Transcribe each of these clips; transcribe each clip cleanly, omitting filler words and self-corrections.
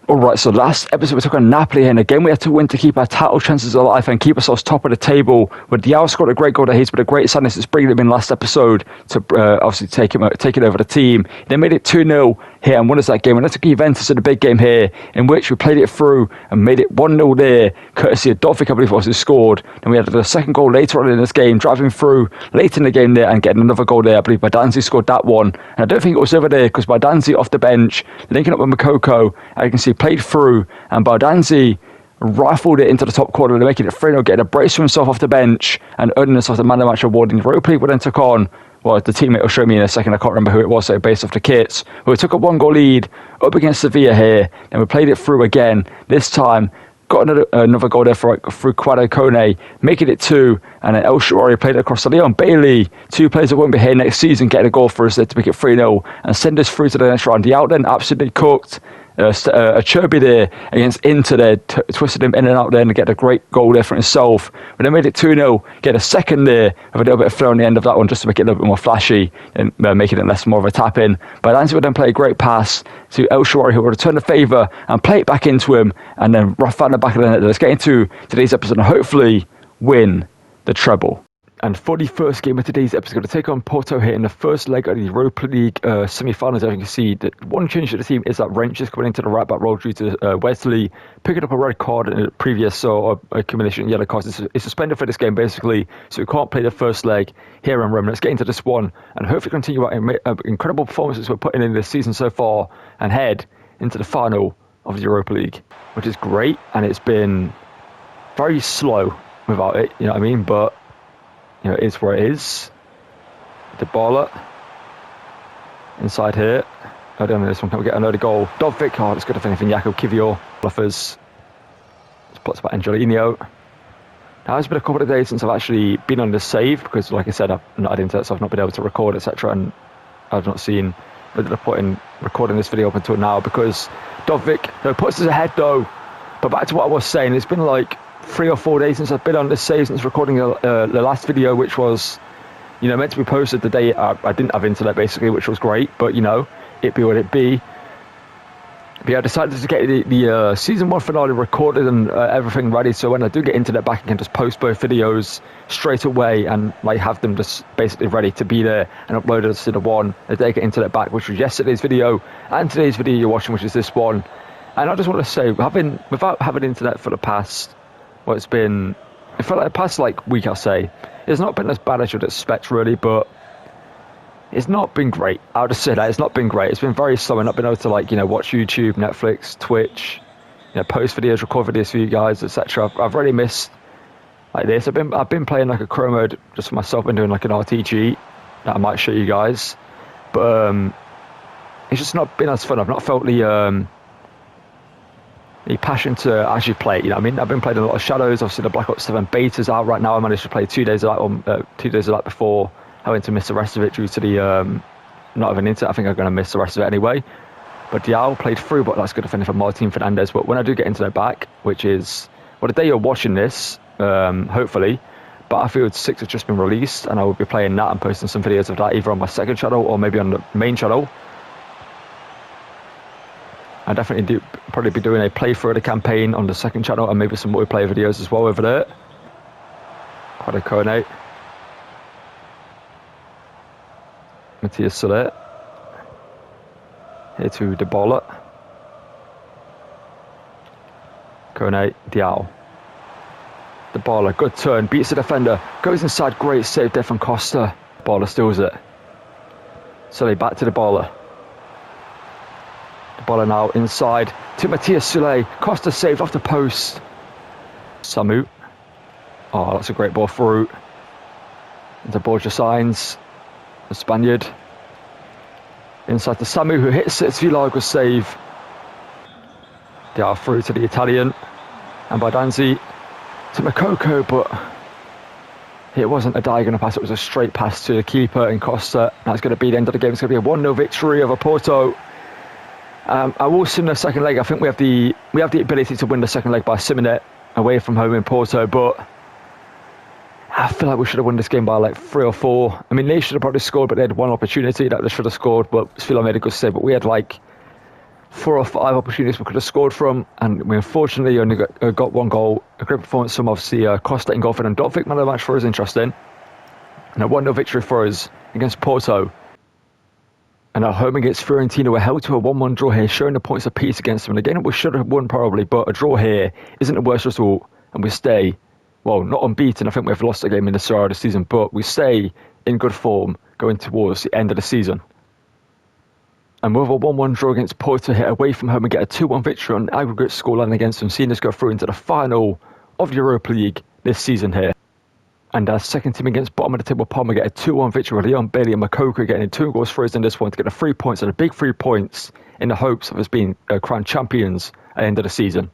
Alright, so last episode we took on Napoli and again we had to win to keep our title chances alive and keep ourselves top of the table. But Diao scored a great goal that he's been a great sadness that's bringing him in last episode to obviously take it over the team. They made it 2-0 here and won us that game. And then took Juventus in the big game here, in which we played it through and made it 1-0 there, courtesy of Dovvik, I believe it was, who scored. And we had the second goal later on in this game, driving through late in the game there and getting another goal there. I believe Badanzi scored that one. And I don't think it was over there because Badanzi off the bench, linking up with Makoko, and you can see played through, and Badanzi rifled it into the top corner, making it 3-0, getting a brace for himself off the bench and earning himself the man of the match award in Europa League. We then took on, well, the teammate will show me in a second, I can't remember who it was, so based off the kits. But we took a 1-goal lead up against Sevilla here, and we played it through again. This time, got another goal there through Quado Kone, making it 2, and then El Shaarawy played it across to Leon Bailey, 2 players that won't be here next season, getting a goal for us there to make it 3-0, and send us through to the next round. The out then absolutely cooked. A Cherby there against Inter there, twisted him in and out there and get a great goal there for himself. But they made it 2-0, get a second there with a little bit of flair on the end of that one just to make it a little bit more flashy and making it less more of a tap-in. But Anzi would then play a great pass to El Shaarawy, who would return the favour and play it back into him and then find the back of the net. Let's get into today's episode and hopefully win the treble. And for the first game of today's episode, going to take on Porto here in the first leg of the Europa League semi-finals. As you can see, that one change to the team is that Wrench is coming into the right-back role due to Wesley picking up a red card in the previous accumulation of yellow cards. It's suspended for this game, basically, so we can't play the first leg here in Rome. Let's get into this one and hopefully continue our incredible performances we're putting in this season so far and head into the final of the Europa League, which is great, and it's been very slow without it, you know what I mean? But you know, it is where it is. Dybala inside here. I don't know this one. Can we get another goal? Dovvik. Oh, it's good if anything. Jakub Kivior offers. Spots by Angelino. Now it's been a couple of days since I've actually been on this save because, like I said, I've not had internet, so I've not been able to record, etc. And I've not seen the point in recording this video up until now because Dovvik puts us ahead though. But back to what I was saying, it's been like 3 or 4 days since I've been on this save, since recording the last video, which was, you know, meant to be posted the day I didn't have internet, basically, which was great, but, you know, it be what it be. But yeah, I decided to get the season 1 finale recorded and everything ready, so when I do get internet back, I can just post both videos straight away and, like, have them just basically ready to be there and uploaded to the one the day I get internet back, which was yesterday's video, and today's video you're watching, which is this one. And I just want to say, without having internet for the past, well, it felt like the past week, I'll say, it's not been as bad as you'd expect, really, but it's not been great. I'll just say that it's not been great. It's been very slow. I've not been able to, like, you know, watch YouTube, Netflix, Twitch, you know, post videos, record videos for you guys, etc. I've really missed like this. I've been playing like a career mode just for myself and doing like an RTG that I might show you guys, but it's just not been as fun. I've not felt the passion to actually play, you know what I mean? I've been playing a lot of Shadows, obviously the Black Ops 7 beta's out right now. I managed to play 2 days of that before having to miss the rest of it due to the not having internet. I think I'm going to miss the rest of it anyway. But Diao played through, but that's good to finish for Martin Fernandez. But when I do get internet back, which is, well, the day you're watching this, hopefully, Battlefield 6 has just been released, and I will be playing that and posting some videos of that either on my second channel or maybe on the main channel. I definitely probably be doing a playthrough of the campaign on the second channel and maybe some multiplayer videos as well over there. Quado Kone. Matthias Soler. Here to Dybala. Kone, Diao. Dybala, good turn, beats the defender, goes inside, great save there from Costa. Dybala steals it. Soler back to Dybala. Dybala now inside to Matthias Soler. Costa saved off the post. Samu. Oh, that's a great ball through. Into Borja Sainz, the Spaniard. Inside to Samu, who hits it. Villago's save. They are through to the Italian. And Badanzi to Makoko, but it wasn't a diagonal pass, it was a straight pass to the keeper in Costa. That's going to be the end of the game. It's going to be a 1-0 victory over Porto. I will sim the second leg. I think we have the ability to win the second leg by simming it away from home in Porto, but I feel like we should have won this game by like 3 or 4. I mean, they should have probably scored, but they had one opportunity that they should have scored, but Villa made a good save. But we had like 4 or 5 opportunities we could have scored from, and we unfortunately only got 1 goal. A great performance from obviously Costa and Golfin and Dotvic. Man of the match for us, interesting. And a 1-0 victory for us against Porto. And at home against Fiorentina, we're held to a 1-1 draw here, showing the points apiece against them. And again, we should have won probably, but a draw here isn't the worst result, and we stay, well, not unbeaten. I think we've lost a game in the Serie A this season, but we stay in good form going towards the end of the season. And with a 1-1 draw against Porto here away from home and get a 2-1 victory on aggregate scoreline against them, seeing us go through into the final of the Europa League this season here. And our second team against bottom of the table Palma get a 2-1 victory with Leon Bailey and Makoko getting 2 goals for us in this one to get the 3 points and a big 3 points in the hopes of us being crowned champions at the end of the season.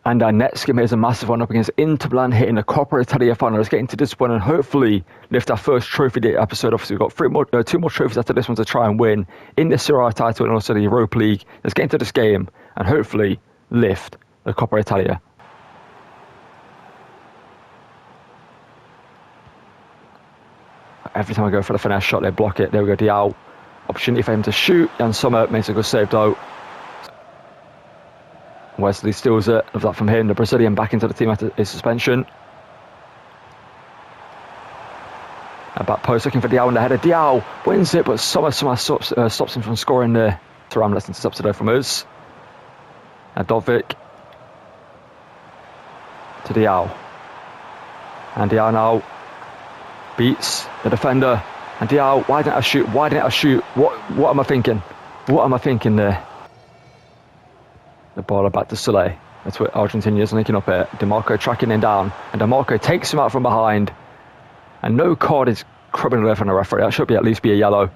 And our next game is a massive one up against Inter Milan, hitting the Coppa Italia final. Let's get into this one and hopefully lift our first trophy day episode. Obviously, we've got 2 more trophies after this one to try and win in the Serie A title and also the Europa League. Let's get into this game and hopefully lift the Coppa Italia. Every time I go for the finesse shot, they block it. There we go, Diao. Opportunity for him to shoot. Jan Sommer makes a good save though. Wesley steals it. Love that from him. The Brazilian back into the team after his suspension. A back post looking for Diao in the header. Diao wins it, but Sommer stops him from scoring there. Thuram lets into today from us. And Dovvik to Diao. And Diao now beats the defender. And Diao, why didn't I shoot? Why didn't I shoot? What am I thinking? What am I thinking there? The ball back to Sule. That's what Argentinia's linking up here. DeMarco tracking him down. And DeMarco takes him out from behind. And no card is criminal from the referee. That should be at least be a yellow.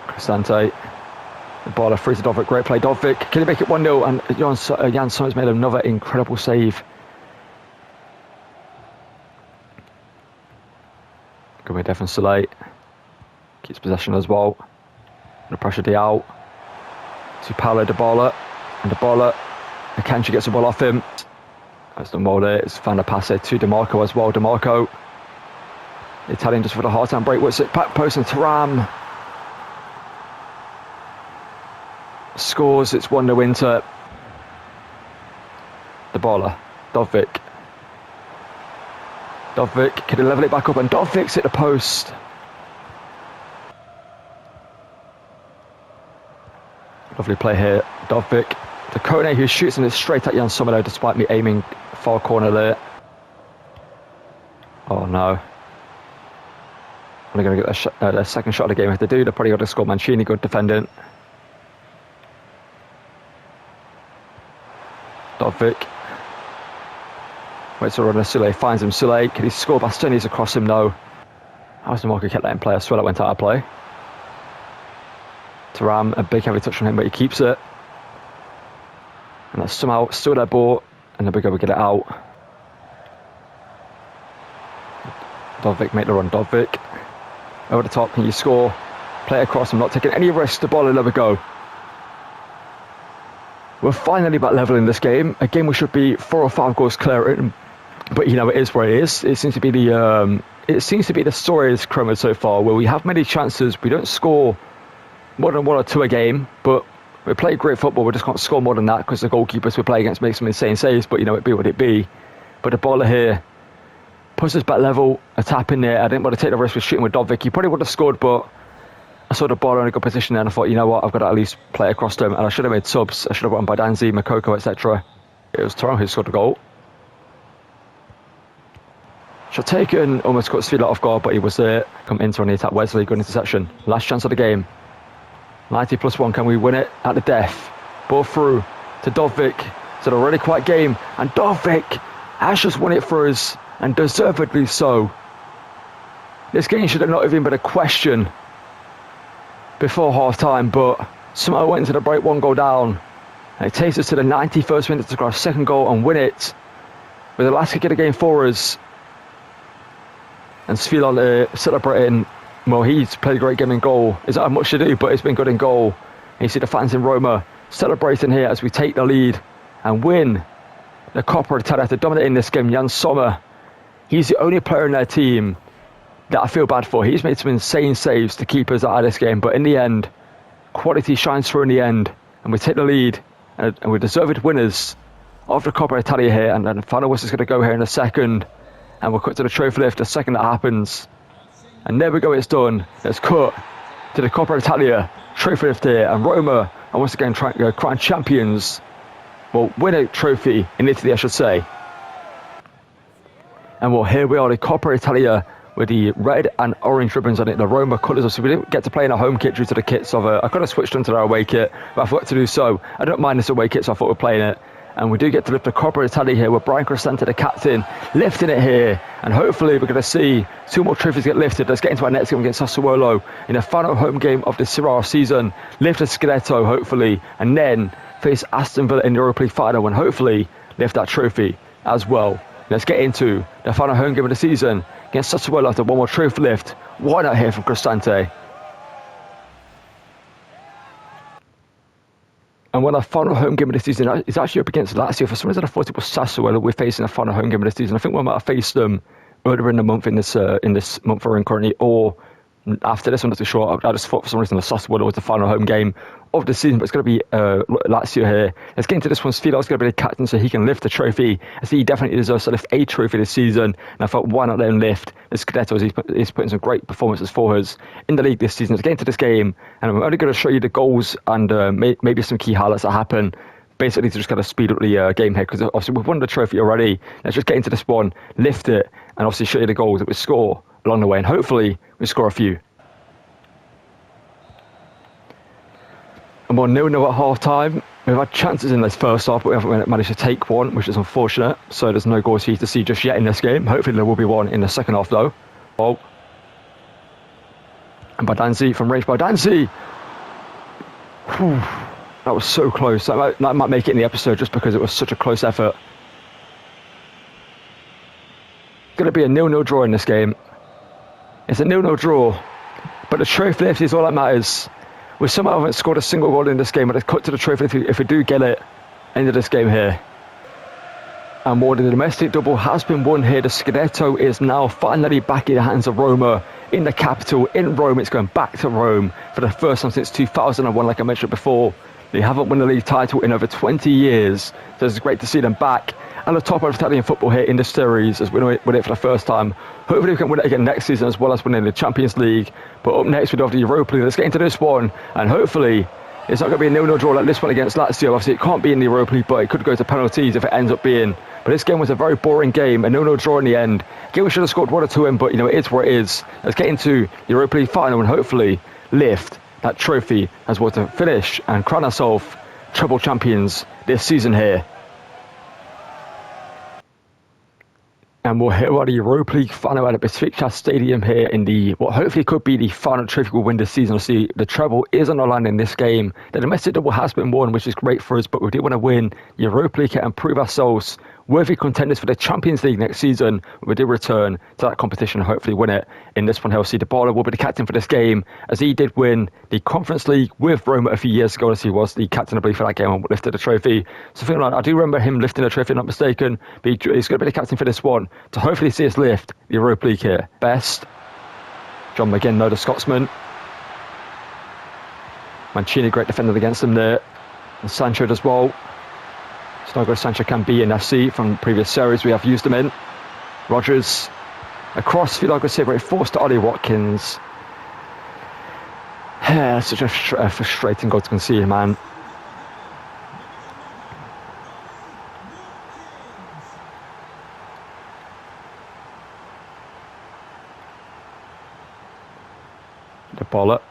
Cristante. The ball free to Dovvik. Great play. Dovvik. Can he make it 1-0? And Jan Sommer's made another incredible save. Good way there from Sule. Keeps possession as well. The pressure Diao. To Paulo Dybala, and Dybala, Akanji gets the ball off him. That's done well there. It's found a pass there to DeMarco as well. DeMarco, the Italian just for the hard time break. What's it? Back post and Thuram scores. It's 1-0 Inter. Dybala, Dovvik. Can he level it back up? And Dovvik's hit the post. Lovely play here. Dovvik to Kone, who shoots it straight at Jan Sommer despite me aiming far corner there. Oh no. Only going to get their second shot of the game if they do. They're probably got to score. Mancini, good defending. Dovvik. Waits to run to Sule, finds him. Sule, can he score? Bastoni's across him, no. How's the marker kept letting play? I swear that went out of play. Thuram, a big heavy touch from him, but he keeps it. And that's somehow still their ball, and then we get it out. Dovvik make the run. Dovvik over the top. Can you score? Play it across. I'm not taking any risks. The ball will never go. We're finally back level in this game. A game we should be 4 or 5 goals clear in, but you know it is what it is. It seems to be the story of this Career Mode so far, where we have many chances, we don't score more than 1 or 2 a game, but we play great football. We just can't score more than that because the goalkeepers we play against make some insane saves. But you know it be what it be. But the baller here puts us back level. A tap in there. I didn't want to take the risk with shooting with Dovvik. He probably would have scored, but I saw the ball in a good position there and I thought, you know what, I've got to at least play across to him. And I should have made subs. I should have won by Danzi, Makoko, etc. It was Thuram who scored the goal. Should have taken, almost caught Svila off guard, but he was there. Come into on the attack. Wesley, good interception. Last chance of the game. 90+1, can we win it at the death? Ball through to Dovvik. It's an already quiet game. And Dovvik has just won it for us, and deservedly so. This game should have not even been a question before half time, but somehow went into the break, 1 goal down. And it takes us to the 91st minute to score our second goal and win it with the last kick of the game for us. And Svila celebrating. Well, he's played a great game in goal. It's not much to do, but it's been good in goal. And you see the fans in Roma celebrating here as we take the lead and win the Coppa Italia after dominating this game. Jan Sommer, he's the only player in their team that I feel bad for. He's made some insane saves to keep us out of this game, but in the end, quality shines through in the end, and we take the lead, and we're deserved winners of the Coppa Italia here. And then the final whistle's going to go here in a second, and we'll cut to the trophy lift the second that happens. And there we go, it's done. It's cut to the Coppa Italia trophy lift here, and Roma are once again trying to crown champions. Well, win a trophy in Italy, I should say. And well, here we are, the Coppa Italia with the red and orange ribbons on it, the Roma colours. So we didn't get to play in a home kit due to the kits of I could have switched onto their away kit, but I forgot to do so. I don't mind this away kit, so I thought we'd play in it. And we do get to lift the Coppa Italia here with Brian Crescente, the captain, lifting it here. And hopefully we're going to see 2 more trophies get lifted. Let's get into our next game against Sassuolo in the final home game of the Serie A season. Lift a Scudetto, hopefully, and then face Aston Villa in the Europa League final and hopefully lift that trophy as well. Let's get into the final home game of the season against Sassuolo after 1 more trophy lift. Why not here from Crescente? And when our final home game of the season is actually up against Lazio, for some reason I thought it was Sassuolo we're facing a final home game of the season. I think we might have faced them earlier in the month in this month we're in currently, or after this. I'm not too sure. I just thought for some reason the Sassuolo was the final home game of the season, but it's going to be Lazio here. Let's get into this one. Sfido's going to be the captain so he can lift the trophy. I see he definitely deserves to lift a trophy this season, and I thought, why not let him lift the Scudetto, as he's putting some great performances for us in the league this season. Let's get into this game, and I'm only going to show you the goals and maybe some key highlights that happen, basically to just kind of speed up the game here, because obviously we've won the trophy already. Let's just get into this one, lift it, and obviously show you the goals that we score along the way, and hopefully we score a few. And we're 0-0 at half time. We've had chances in this first half, but we haven't managed to take one, which is unfortunate. So there's no goals for you to see just yet in this game. Hopefully there will be one in the second half though. Oh. And by Danzi, from range by Danzi. Whew. That was so close. That might make it in the episode just because it was such a close effort. Going to be a 0-0 draw in this game. It's a 0-0 draw, but the trophy lift is all that matters. We somehow haven't scored a single goal in this game, but it's cut to the trophy if we do get it into this game here. And more than the domestic double has been won here. The Scudetto is now finally back in the hands of Roma in the capital, in Rome. It's going back to Rome for the first time since 2001, like I mentioned before. They haven't won the league title in over 20 years, so it's great to see them back at the top of Italian football here in this series as we win it for the first time. Hopefully we can win it again next season as well as winning the Champions League. But up next we do have the Europa League. Let's get into this one, and hopefully it's not going to be a 0-0 draw like this one against Lazio. Obviously it can't be in the Europa League, but it could go to penalties if it ends up being. But this game was a very boring game, a 0-0 draw in the end. Again, we should have scored 1 or 2 in, but you know, it is what it is. Let's get into the Europa League final and hopefully lift that trophy as well to finish and crown ourselves treble champions this season here. And we'll hit the Europa League final at the Besiktas Stadium here in the what hopefully could be the final trophy we'll win this season. Obviously, the treble is on the line in this game. The domestic double has been won, which is great for us, but we do want to win the Europa League and prove ourselves worthy contenders for the Champions League next season. We do return to that competition and hopefully win it in this one. Obviously, Dybala will be the captain for this game, as he did win the Conference League with Roma a few years ago, as he was the captain, I believe, for that game and lifted the trophy. So I do remember him lifting the trophy, not mistaken, but he's going to be the captain for this one to hopefully see us lift the Europa League here. Best. John McGinn, the Scotsman. Mancini, great defender against him there. And Sancho as well. It's not good as Sancho can be in FC from previous series we have used him in. Rodgers across, feel like I say, very forced to Ollie Watkins. Yeah, such a frustrating goal to concede, man. The baller.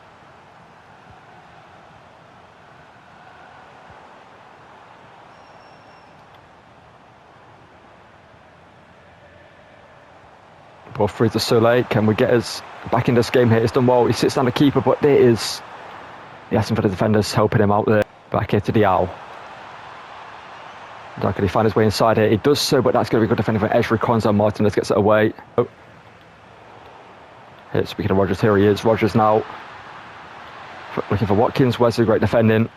Ball free to Soleil. Can we get us back in this game here? It's done well. He sits down the keeper, but there is the asking for the defenders helping him out there. Back here to Diao. Can he find his way inside here? He does so, but that's going to be good defending from Ezri Konza. Martinez gets it away. Oh. Here, speaking of Rodgers, here he is. Rodgers now looking for Watkins. Where's the great defending?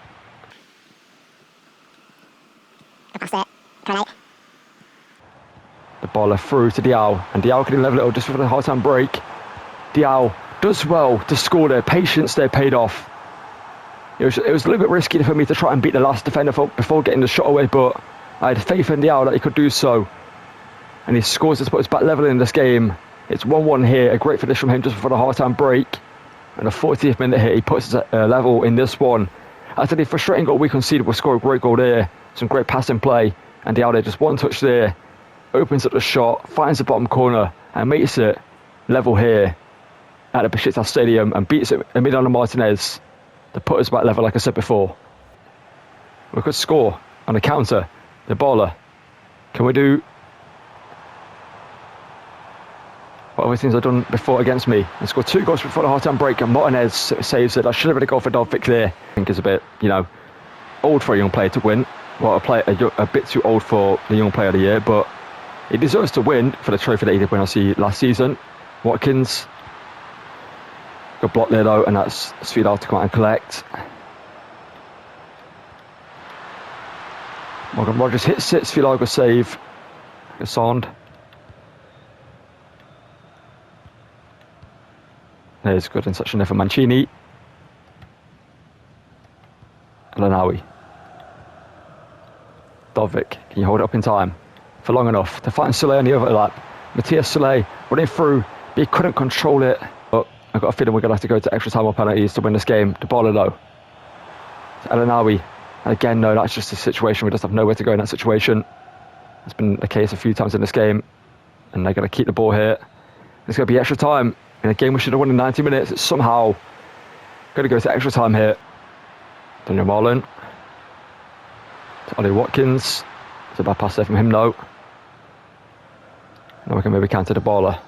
The baller through to Diao, and Diao can level it up just for the hard-time break. Diao does well to score there. Patience there paid off. It was a little bit risky for me to try and beat the last defender before getting the shot away, but I had faith in Diao that he could do so. And he scores to put us back level in this game. It's 1-1 here, a great finish from him just before the half-time break. And the 40th minute hit, he puts us at level in this one. After the frustrating goal we conceded, we'll score a great goal there. Some great passing play. And Diao just one touch there. Opens up the shot, finds the bottom corner, and makes it level here at the Besiktas Stadium and beats Emiliano Martinez to put us back level, like I said before. We could score on a counter. The baller. Can we do what other things I've done before against me? And score 2 goals before the half-time break, and Martinez saves it. I should have really gone for Dovvik there. I think it's a bit, old for a young player to win. Well, a bit too old for the young player of the year, but he deserves to win for the trophy that he did win last season. Watkins. Good block there though, and that's Svidal to come out and collect. Morgan Rogers hits it, Svidal good save. Gassond. There's good interception there for Mancini. Lanawi. Dovvik, can you hold it up in time for long enough to find Soulé on the overlap? Matthias Soulé running through, but he couldn't control it. But I've got a feeling we're going to have to go to extra time or penalties to win this game. The baller though. Elanawi. And again, no, that's just a situation. We just have nowhere to go in that situation. It's been the case a few times in this game. And they're going to keep the ball here. It's going to be extra time. In a game we should have won in 90 minutes. It's somehow going to go to extra time here. Daniel Marlon. To Ollie Watkins. It's a bad pass there from him, no. Now we can maybe counter the baller.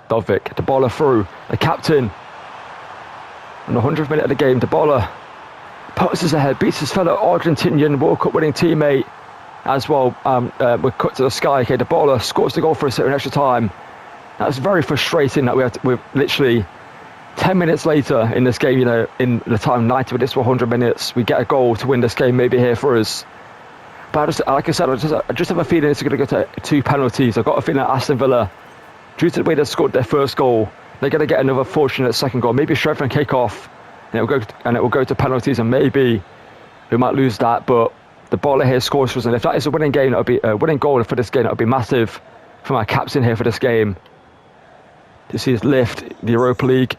Dovvik, the baller through. The captain. On the 100th minute of the game, the baller puts us ahead, beats his fellow Argentinian World Cup winning teammate as well. We're cut to the sky. Okay, the baller scores the goal for us here in extra time. That's very frustrating that we're literally 10 minutes later in this game, in the time 90 minutes to 100 minutes, we get a goal to win this game, maybe here for us. But like I said, I just have a feeling it's going to go to 2 penalties. I've got a feeling that Aston Villa, due to the way they scored their first goal, they're going to get another fortunate second goal. Maybe Shrever and kick off, and it will go to penalties, and maybe we might lose that. But the baller here scores for us, and if that is a winning game, that would be a winning goal for this game. That would be massive for my captain here for this game to see us lift the Europa League.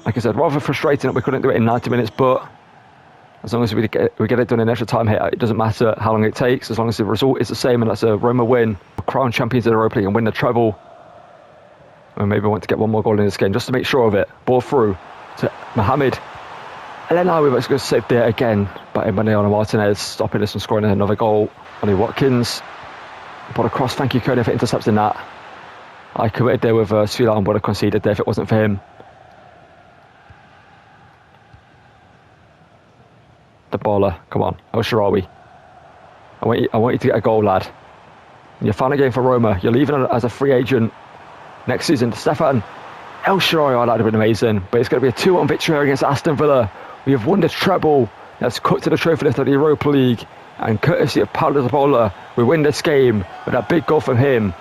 Like I said, rather frustrating that we couldn't do it in 90 minutes, but as long as we get it done in extra time here, it doesn't matter how long it takes, as long as the result is the same, and that's a Roma win, crown champions of the Europa League and win the treble. And maybe I want to get one more goal in this game just to make sure of it. Ball through to Mohamed. And then now we've got to go save there again by Emiliano Martinez, stopping us from scoring another goal. Ollie Watkins. But across, thank you Cody for intercepting that. I committed there with Svidal and would have conceded there if it wasn't for him. The baller, come on, El Shaarawy. I want you to get a goal, lad. And your final game for Roma, you're leaving as a free agent next season. Stefan El Shaarawy, that would have been amazing. But it's going to be a 2-1 victory against Aston Villa. We have won the treble. That's cut to the trophy list of the Europa League. And courtesy of Paulo Dybala, we win this game with that big goal from him.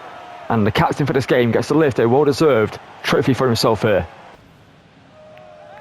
And the captain for this game gets to lift a well-deserved trophy for himself here.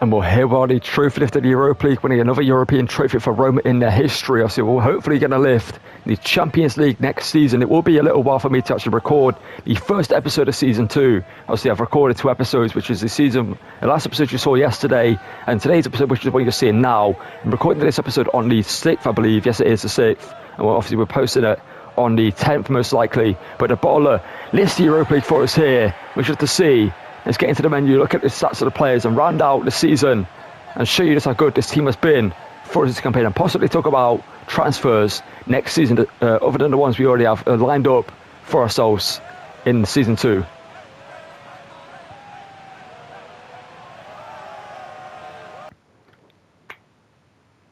And we'll hear about the trophy lift of the Europa League, winning another European trophy for Roma in their history. Obviously, we'll hopefully get a lift the Champions League next season. It will be a little while for me to actually record the first episode of season 2. Obviously, I've recorded 2 episodes, which is the last episode you saw yesterday, and today's episode, which is what you're seeing now. I'm recording this episode on the 6th, I believe. Yes, it is the 6th. And we're posting it on the 10th, most likely. But the baller lists the Europa League for us here, which is to see. Let's get into the menu, look at the stats of the players and round out the season and show you just how good this team has been for this campaign, and possibly talk about transfers next season other than the ones we already have lined up for ourselves in season 2.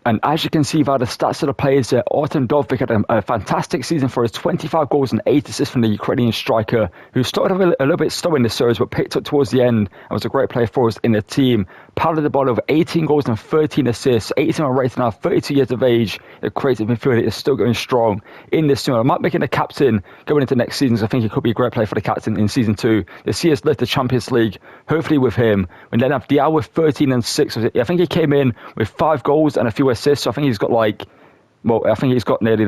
And as you can see by the stats of the players there, Artem Dovvik had a fantastic season for his 25 goals and 8 assists from the Ukrainian striker, who started a little bit slow in the series but picked up towards the end and was a great player for us in the team. pounded the ball over 18 goals and 13 assists, 18 rated now, 32 years of age. The creative midfielder is still going strong in this team. I might make him the captain going into next season, so I think he could be a great player for the captain in season 2. The CS led the Champions League, hopefully with him. And then have Diao with 13 and 6. I think he came in with 5 goals and a few assists, so I think he's got I think he's got nearly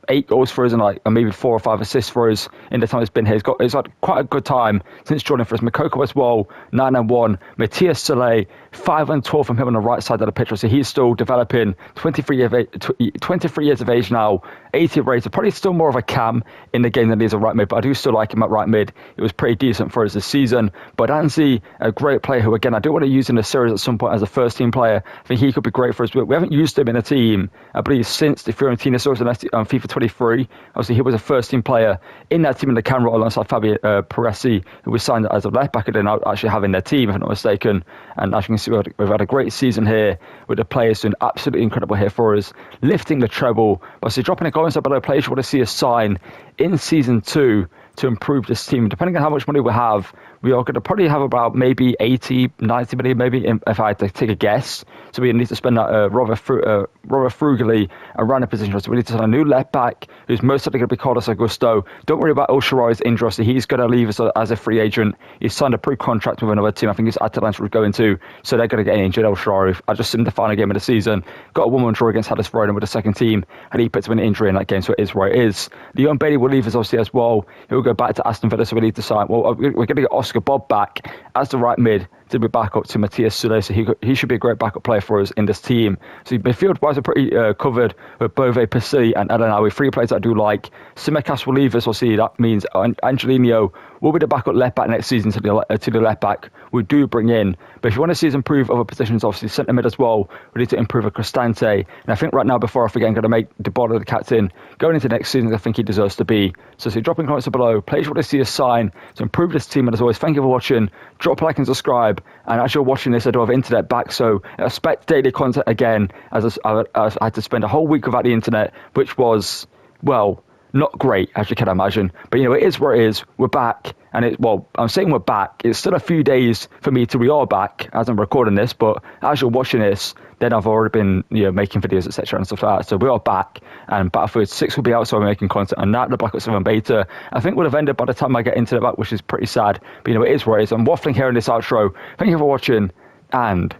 8 goals for us and maybe 4 or 5 assists for us in the time he's been here. He's had quite a good time since joining for us. Makoko as well, 9 and 1. Matthias Soleil, 5 and 12 from him on the right side of the pitch. So he's still developing. 23 years of age now, 80 rated. Probably still more of a cam in the game than he is a right mid, but I do still like him at right mid. It was pretty decent for us this season. But Anzi, a great player who, again, I do want to use in the series at some point as a first team player. I think he could be great for us. We haven't used him in a team, I believe, since the Fiorentina source on FIFA 23. Obviously, he was a first team player in that team in the camera alongside Fabio Paresi, who was signed as a left back and then actually having their team, if I'm not mistaken. And as you can see, we've had a great season here with the players doing absolutely incredible here for us, lifting the treble. Obviously, dropping a goal inside below players you want to see a sign in season 2 to improve this team. Depending on how much money we have, we are going to probably have about maybe 80, 90 million maybe, if I had to take a guess. So we need to spend that rather frugally around the position. So we need to sign a new left back who's most likely going to be Carlos Augusto. Don't worry about El Shaarawy's injury. So he's going to leave us as a free agent. He's signed a pre-contract with another team. I think it's Atalanta we're going to. So they're going to get injured. El Shaarawy, I just seen the final game of the season. Got a 1-1 draw against Huddersfield with the second team. And he picked up an injury in that game. So it is where it is. Leon Bailey will leave us obviously as well. He'll go back to Aston Villa. So we need to sign. Well, we're going to get Oscar Bob back as the right mid to be back up to Matthias Soleil, so he should be a great backup player for us in this team. So midfield-wise, are pretty covered with Bove, Pasi and Elanawi. 3 players that I do like. Simicas will leave us, we'll see. That means Angelino will be the backup left back next season to the left back we do bring in. But if you want to see us improve other positions, obviously centre mid as well, we need to improve a Cristante. And I think right now, before I forget, I'm going to make Dybala the captain. Going into next season, I think he deserves to be. So dropping comments below. Players want to see a sign to improve this team. And as always, thank you for watching. Drop a like and subscribe. And as you're watching this, I do have internet back, so expect daily content again, as I had to spend a whole week without the internet, which was, well, not great, as you can imagine. But, it is where it is. We're back. And I'm saying we're back. It's still a few days for me till we are back as I'm recording this. But as you're watching this, then I've already been, making videos, etc. and stuff like that. So we are back. And Battlefield 6 will be out, so I'm making content on that. The Black Ops 7 beta, I think, would have ended by the time I get into the back, which is pretty sad. But, it is where it is. I'm waffling here in this outro. Thank you for watching, and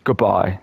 goodbye.